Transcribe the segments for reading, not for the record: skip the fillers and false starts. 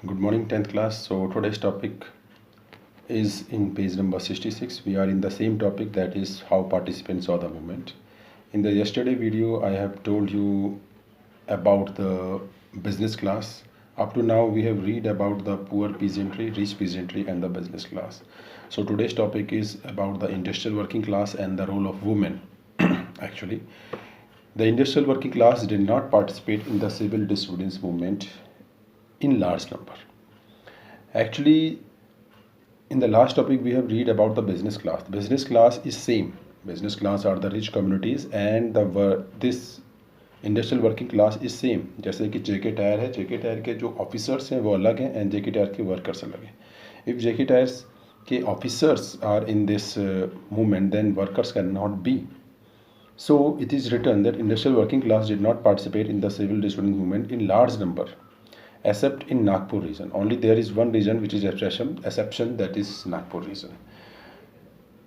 Good morning, 10th class. So today's topic is in page number 66. We are in the same topic, that is how participants saw the movement. In the yesterday video, I have told you about the business class. Up to now, we have read about the poor peasantry, rich peasantry, and the business class. So today's topic is about the industrial working class and the role of women. Actually, the industrial working class did not participate in the civil disobedience movement in large number. Actually, in the last topic we have read about the business class. The business class is same. Business class are the rich communities and this industrial working class is same. जैसे कि जेके tyre है, जेके tyre के जो officers हैं वो अलग हैं and JK tyre के वर्कर्स अलग हैं. इफ़ जेके टायर्स के officers are in this movement then workers can not be. So it is written that industrial working class did not participate in the civil disobedience movement in large number except in Nagpur region. Only there is one region which is exception, that is Nagpur region.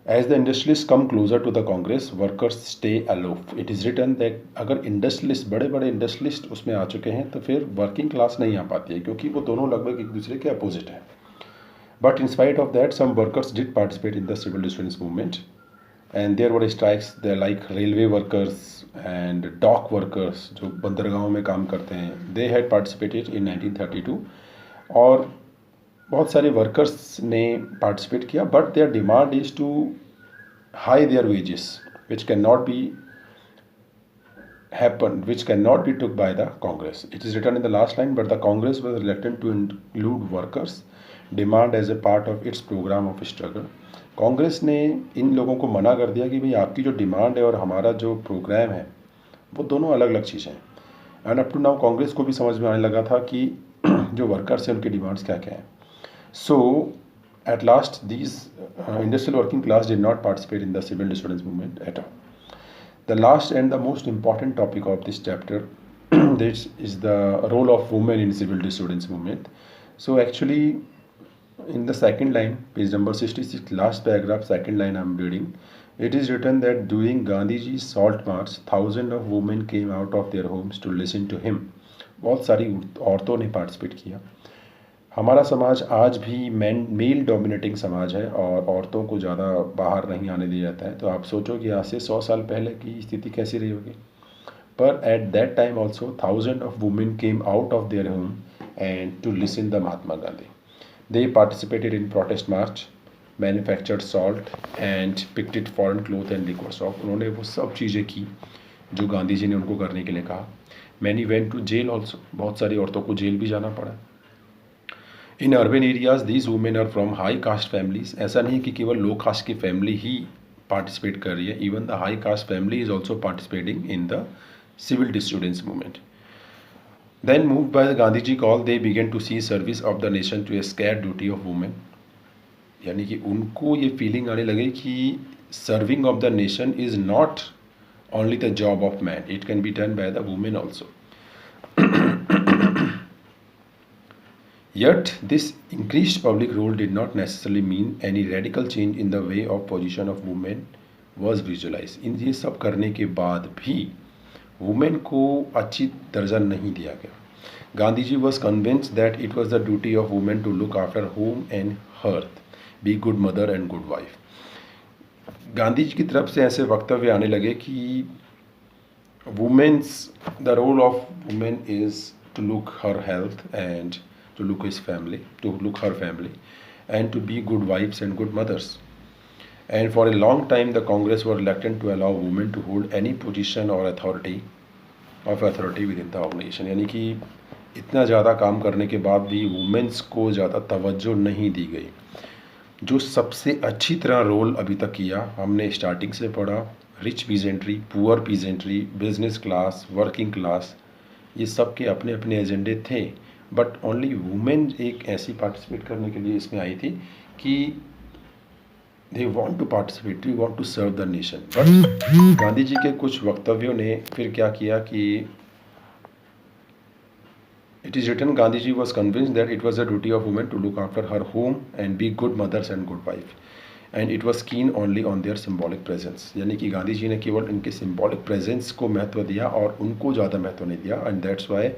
As the industrialists come closer to the Congress, workers stay aloof. It is written that अगर industrialist बड़े बड़े industrialist उसमें आ चुके हैं तो फिर working class नहीं आ पाती है, क्योंकि वो दोनों लगभग एक दूसरे के अपोजिट हैं. But in spite of that, some workers did participate in the civil disobedience movement. And there were strikes, they're like railway workers and dock workers जो बंदरगाहों में काम करते हैं. They had participated in 1932 और बहुत सारे वर्कर्स ने पार्टिसिपेट किया. But their demand is to high their wages which can not be happen, which cannot be took by the Congress. It is written in the last line, but the Congress was reluctant to include workers' demand as a part of its program of struggle. Congress ने इन लोगों को मना कर दिया कि भाई आपकी जो डिमांड है और हमारा जो प्रोग्राम है वो दोनों अलग अलग चीज़ें हैं. And up to now Congress को भी समझ में आने लगा था कि जो वर्कर्स हैं उनकी डिमांड्स क्या क्या हैं. So at last these industrial working class did not participate in the civil disobedience movement at all. The last and the most important topic of this chapter this is the role of women in civil disobedience movement. So actually in the second line, page number 66, last paragraph, second line I am reading. It is written that during Gandhiji's salt march, thousands of women came out of their homes to listen to him. बहुत सारी औरतों ने participate किया. हमारा समाज आज भी male dominating समाज है और औरतों को ज़्यादा बाहर नहीं आने दिया जाता है. तो आप सोचो कि आज से 100 साल पहले की स्थिति कैसी रही होगी. पर at that time also thousand of women came out of their home and to listen the Mahatma Gandhi. They participated in protest march, manufactured salt and picketed foreign cloth and liquor shop. उन्होंने वो सब चीज़ें की जो गांधी जी ने उनको करने के लिए कहा. Many went to jail also. बहुत सारी औरतों को जेल भी जाना पड़ा. In urban areas these women are from high caste families. ऐसा नहीं कि केवल लो कास्ट की फैमिली ही पार्टिसिपेट कर रही है. Even the high caste family is also participating in the civil disobedience movement. Then moved by the Gandhi ji call they began to see service of the nation to A square duty of women. यानी कि उनको ये feeling आने लगी कि serving of the nation is not only the job of man, it can be done by the women also. Yet, this increased public role did not necessarily mean any radical change in the way of position of women was visualized. इन ये सब करने के बाद भी women को अच्छी दर्जा नहीं दिया गया. Gandhi ji was convinced that it was the duty of women to look after home and hearth, be good mother and good wife. Gandhi ji की तरफ से ऐसे वक्तव्य आने लगे कि women's the role of women is to look her health and to look his family, to look her family, and to be good wives and good mothers. And for a long time, the Congress were reluctant to allow women to hold any position or authority within the organization. यानी कि इतना ज़्यादा काम करने के बाद भी women's को ज़्यादा तवज्जो नहीं दी गई. जो सबसे अच्छी तरह रोल अभी तक किया, हमने स्टार्टिंग से पढ़ा, rich peasantry, poor peasantry, business class, working class, ये सब के अपने अपने एजेंडे थे. बट ओनली वुमेन एक ऐसी पार्टिसिपेट करने के लिए इसमें आई थी कि they want to participate, they want to serve the nation. But Gandhi ji के कुछ वक्तव्यों ने फिर क्या किया कि it is written Gandhi ji was convinced that it was the duty of women to look after her home and be good mothers and good wife and it was keen only on their symbolic presence. यानी कि गांधी जी ने केवल इनके symbolic presence को महत्व दिया और उनको ज़्यादा महत्व नहीं दिया. And that's why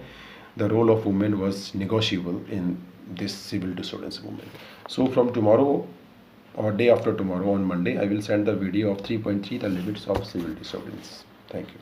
the role of women was negotiable in this civil disobedience movement. So from tomorrow or day after tomorrow on Monday, I will send the video of 3.3, the limits of civil disobedience. Thank you.